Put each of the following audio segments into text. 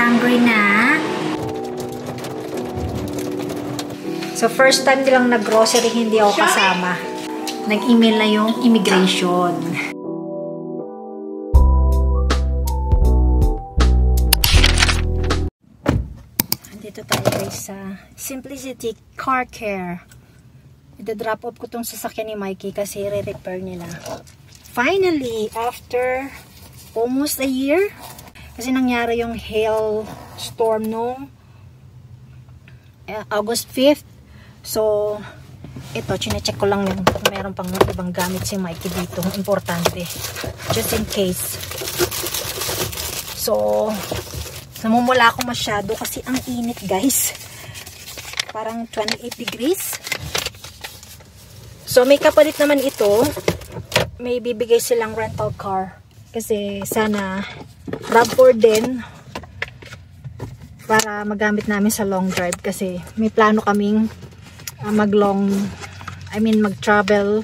hungry na. So, first time nilang nag-grocery, hindi ako kasama. Nag-email na yung immigration. Dito tayo guys sa Simplicity Car Care. Ida-drop off ko tong sasakyan ni Mikey kasi re-repair nila. Finally, after almost a year, kasi nangyari yung hail storm noong August 5th. So, ito, chinecheck ko lang yung meron pang ibang gamit si Mikey dito. Importante. Just in case. So, namumula ako masyado kasi ang init guys. Parang 28 degrees. So, may kapalit naman ito. May bibigay silang rental car. Kasi sana RAV4 din para magamit namin sa long drive. Kasi may plano kaming mag-travel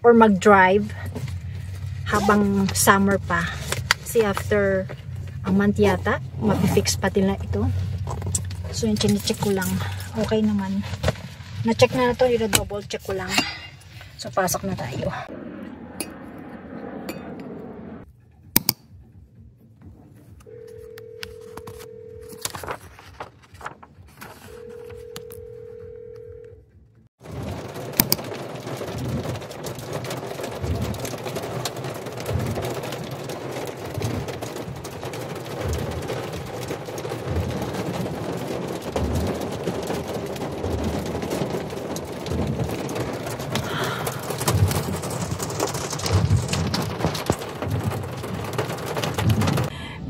or mag-drive habang summer pa. Kasi after a month yata, mapifix pa nila ito. So, yung chinecheck ko lang. Okay naman. Na-check na ito, yung double check ko lang. So, pasok na tayo.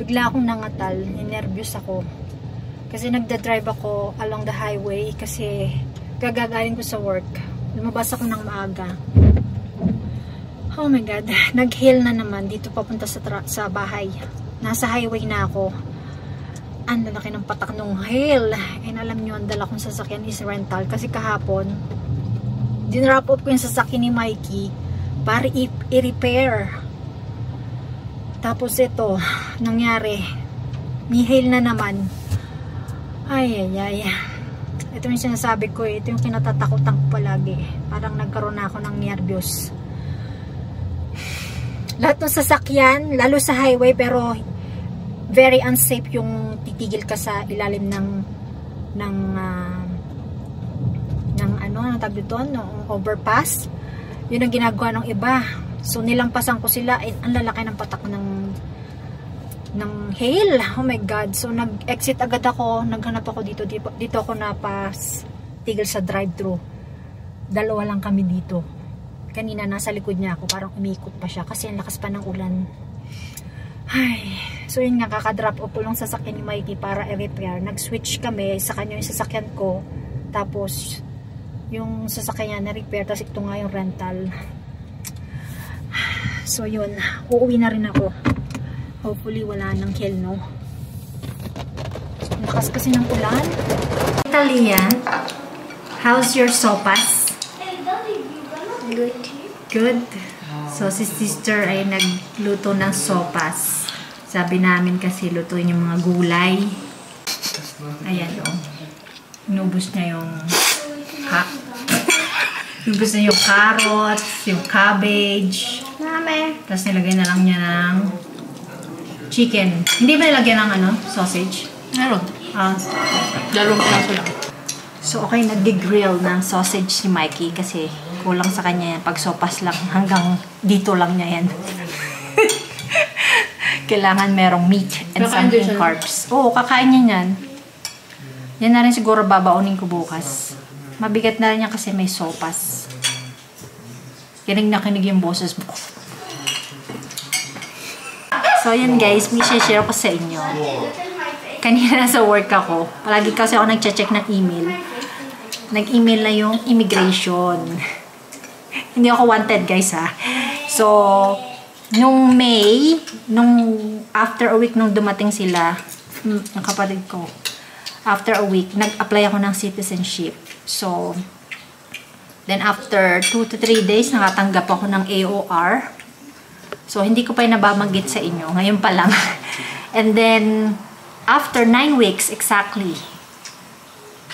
Bigla akong nangatal, nervous ako. Kasi nagda-drive ako along the highway kasi gagagaling ko sa work. Lumabas ako ng maaga. Oh my God, nag-hail na naman dito papunta sa bahay. Nasa highway na ako. Ang lalaki ng patak nung hail. And alam nyo, ang dala kong sasakyan is rental. Kasi kahapon, dinrap off ko yung sasakyan ni Mikey para i-repair. Tapos ito, nangyari, may hail na naman. Ay. Ito yung sinasabi ko eh. Ito yung kinatatakutan ko palagi. Parang nagkaroon na ako ng nervyos. Lahat ng sasakyan, lalo sa highway, pero very unsafe yung titigil ka sa ilalim ng tawag dito, ng overpass. Yun ang ginagawa ng iba. So, nilampasan ko sila. Ang lalaki ng patak ng hail. Oh my God. So, nag-exit agad ako. Naghanap ako dito. Dito ako tigil sa drive-thru. Dalawa lang kami dito. Kanina, nasa likod niya ako. Parang umikot pa siya. Kasi ang lakas pa ng ulan. Ay. So, yun nga. Kakadrop off ko lang sasakyan ni Mikey para i-repair. Nag-switch kami. Sa kanya yung sasakyan ko. Tapos, yung sasakyan niya na-repair. Tapos, ito nga yung rental. So yun, uuwi na rin ako. Hopefully wala nang hail, no? Lakas kasi ng ulan. Italian, how's your sopas? Good. Good? So si sister ay nagluto ng sopas. Sabi namin kasi lutuin yung mga gulay. Ayan o. Inubos niya yung inubos na yung carrots, yung cabbage. Tapos nilagay na lang niya ng chicken. Hindi ba nilagyan ng sausage? Meron. Dalawang plaso lang. So, okay, nag-grill ng sausage si Mikey kasi kulang sa kanya yan. Pag sopas lang, hanggang dito lang niya yan. Kailangan merong meat and something carbs. Oo, kakain niya yan. Yan na rin siguro babaunin ko bukas. Mabigat na rin niya kasi may sopas. Kinig na kinig yung boses mo. So, yun guys, may share ko sa inyo. Kanina sa work ako. Palagi kasi ako nag-check ng email. Nag-email na yung immigration. Hindi ako wanted guys ha. So, nung May, after a week nung dumating sila, yung kapatid ko, after a week, nag-apply ako ng citizenship. So, then after 2 to 3 days, nakatanggap ako ng AOR. So, hindi ko pa yung nababanggit sa inyo. Ngayon pa lang. And then, after 9 weeks exactly,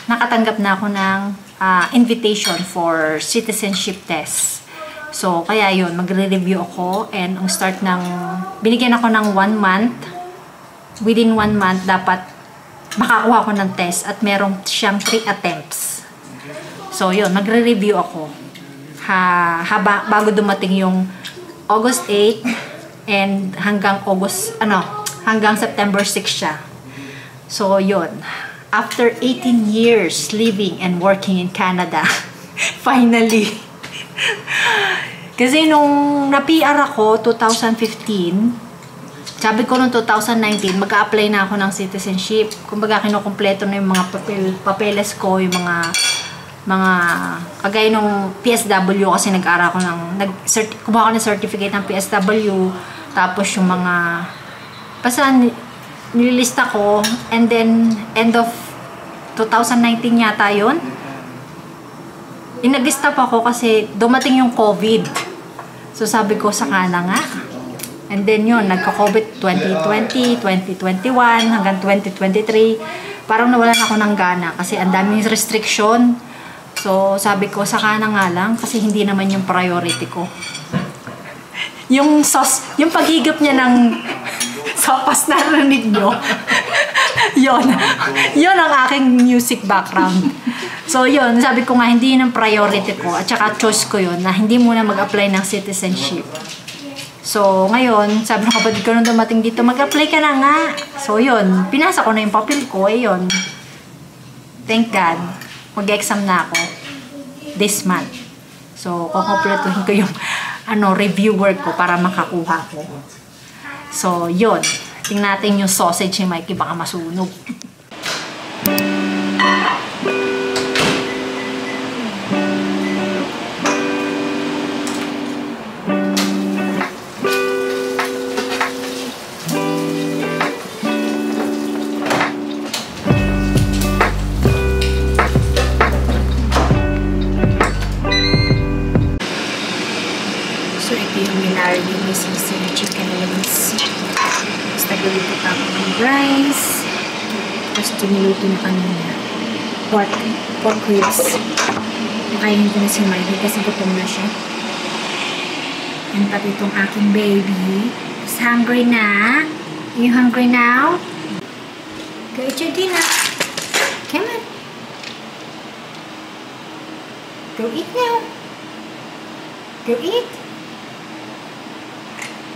nakatanggap na ako ng invitation for citizenship test. So, kaya yun, magre-review ako and ang start ng, binigyan ako ng 1 month. Within 1 month, dapat makakuha ako ng test at merong siyang 3 attempts. So, yun, magre-review ako. Bago dumating yung August 8 and hanggang hanggang September 6 siya. So, yun. After 18 years living and working in Canada, finally, kasi nung na-PR ako, 2015, sabi ko nung 2019, mag-a-apply na ako ng citizenship. Kumbaga, kinukumpleto na yung mga papeles ko, yung mga kagaya nung PSW kasi nag-aral ako kumuha ko ng certificate ng PSW, tapos yung mga, basta nililista ko, and then, end of 2019 yata yun, inaglista pa ako kasi dumating yung COVID. So, sabi ko, saka na nga. And then yun, nagka-COVID 2020, 2021, hanggang 2023. Parang nawalan ako ng gana kasi ang daming restriction. So, sabi ko, saka na nga lang kasi hindi naman yung priority ko. Yung paghigop niya ng sopas na narinig nyo, yun ang aking music background. So, yun, sabi ko nga, hindi yun ang priority ko. At saka, choice ko yun, na hindi muna mag-apply ng citizenship. So, ngayon, sabi ng kapatid ko nung dumating dito, mag-apply ka na nga. So, yun, pinasa ko na yung papel ko, yun. Thank God, mag-exam na ako this month. So, kukumpletuhin ko yung review work ko para makakuha ko. So, yun. Tingnan natin yung sausage ni Mikey, baka masunog. So, ito yung minarinate ni Sisi na chicken wings. Tapos, nagluto pa ako ng rice. Tapos, tiniluto na kanina. Pork ribs. Nakainin ko na si Mikey kasi gutom na siya. And pati itong aking baby. Is hungry na? Are you hungry now? Go eat your dinner. Come on. Go eat now. Go eat.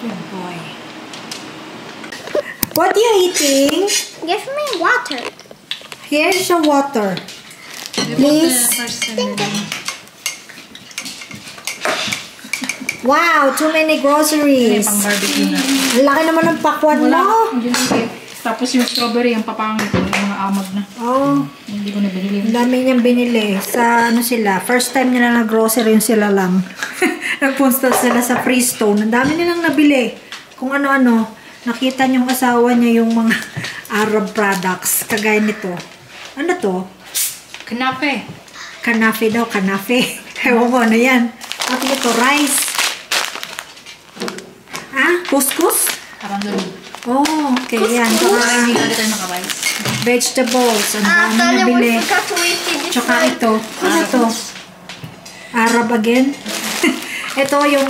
Good boy. What are you eating? Give me water. Here's your water. Please. Wow, too many groceries. Pang-barbecue na. Ang laki naman ng pakwan mo. Tapos yung strawberry, yung papangit ko, yung mga amag na. Oh, Hindi ko na binili. ang dami niyang binili. Sa sila, first time nila na grocery yung sila lang. Nagpunta sila sa Freestone. Ang dami nilang nabili. Kung ano-ano. Nakita niyong asawa niya yung mga Arab products. Kagaya nito. Ano to? Kanape. Kanafe daw, kanafe. Ewan ko, ano yan? At ito, rice. Couscous? Parang ganun. Oh, okay, yan. Saka Hindi tayo naka-rice. vegetables. Ang dami nabili. Tsaka ito. Ano to? Arab again? Ito yung...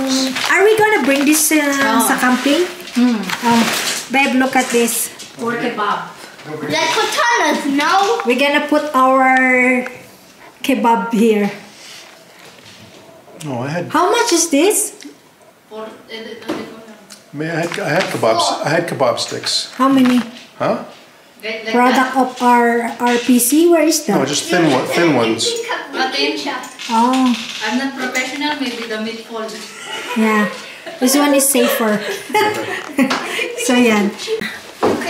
Are we gonna bring this sa camping? Oh, babe, look at this. Pork kebab. Like katanas, no? We're gonna put our kebab here. No, How much is this? I had kebabs. I had kebab sticks. How many? Huh? Product of our PC? Where is that? No, just thin ones. Oh, I'm not professional, maybe the meat fall. yeah. This one is safer. So, yan.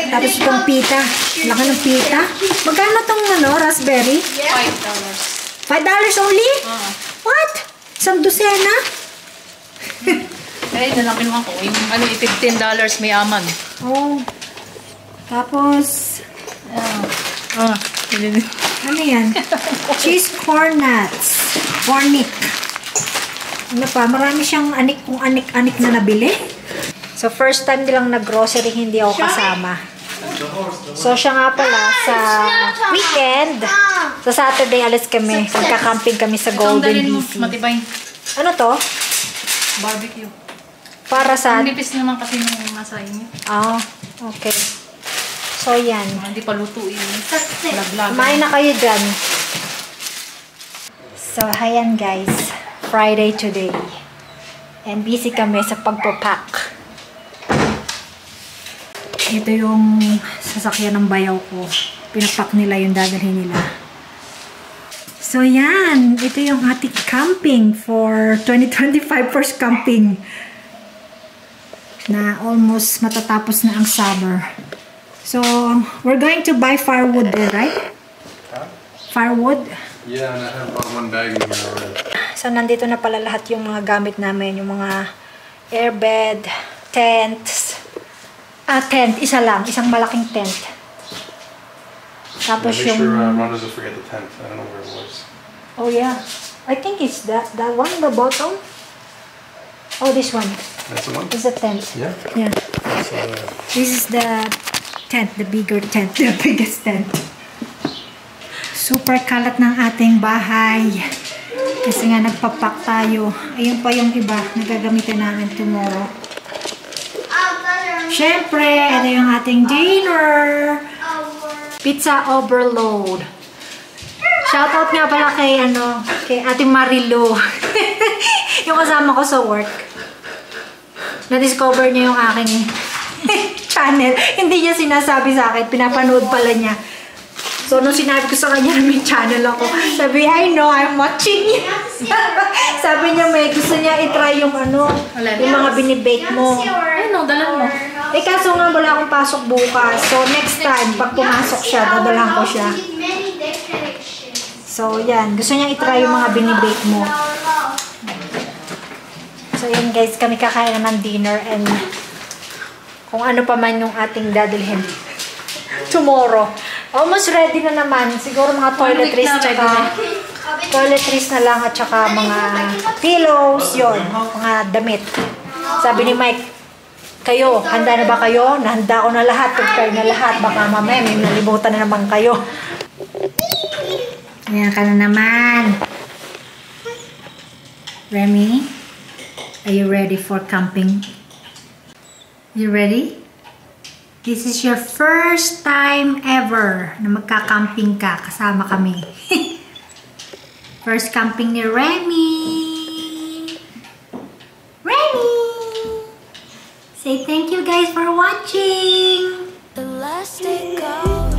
Tapos itong pita. Laki ng pita. Magkano tong raspberry? $5. $5 only? What? Isang dosena? Eh, na lang kinuha ko. Yung $15 may amag. Oh. Tapos, ano yan? Cheese corn nuts. Cornic. Ano pa? Marami siyang kung anik-anik na nabili. So, first time nilang nag-grocery, hindi ako kasama. So, siya nga pala, sa weekend, sa Saturday, alis kami. Magka-camping kami sa Golden BC. Matibay. Ano to? Barbecue. Para sa... Ang nipis naman kasi nung nasa inyo. Ah, okay. So, yan. Hindi pa lutuin. Laglag. Kumain na kayo dyan. So, ayan guys. Friday today. And busy kami sa pagpapack. Ito yung sasakyan ng bayaw ko. Pinapak nila yung dadalhin nila. So, yan. Ito yung ating camping for 2025 first camping. Na almost matatapos na ang summer. So, we're going to buy firewood there, right? Huh? Firewood. Yeah, and I have about one bag in here already. So, nandito na pala lahat yung mga gamit namin. Yung mga airbed, tents. Tent. Isa lang. Isang malaking tent. Tapos Make yung... sure Ron doesn't forget the tent. I don't know where it was. Oh, yeah. I think it's that one, the bottom. Oh, this one. That's the one? It's the tent. Yeah. Yeah. So, This is the tent, the bigger tent, the biggest tent. Super kalat ng ating bahay. Kasi nga nagpapak tayo. Ayun pa yung iba na gagamitin namin tomorrow. Siyempre, ito yung ating dinner. Pizza overload. Shoutout nga pala kay Ate Marilo. Yung kasama ko sa work. Na-discover niya yung aking channel. Hindi niya sinasabi sa akin. Pinapanood pala niya. So, nung sinabi ko sa kanya na may channel ako, sabi, I know, I'm watching you. Sabi niya, may gusto niya itry yung yung mga binibake mo. Ano, dalan mo. Eh, kaso nga wala akong pasok bukas. So, next time, pag pumasok siya, dadalhan ko siya. So, yan. Gusto niya itry yung mga binibake mo. So, yan guys, kami kakain na ng dinner and kung ano pa man yung ating dadalhin tomorrow. Almost ready na naman. Siguro mga toiletries na lang at saka mga pillows, yon, mga damit. Sabi ni Mike, kayo, handa na ba kayo? Nahanda ko na lahat, prepare na lahat. Baka mamaya may nalibutan na naman kayo. Ayan ka na naman. Remy, are you ready for camping? You ready? This is your first time ever na magka-camping ka kasama kami. First camping ni Remy. Remy! Say thank you guys for watching. The last day goes.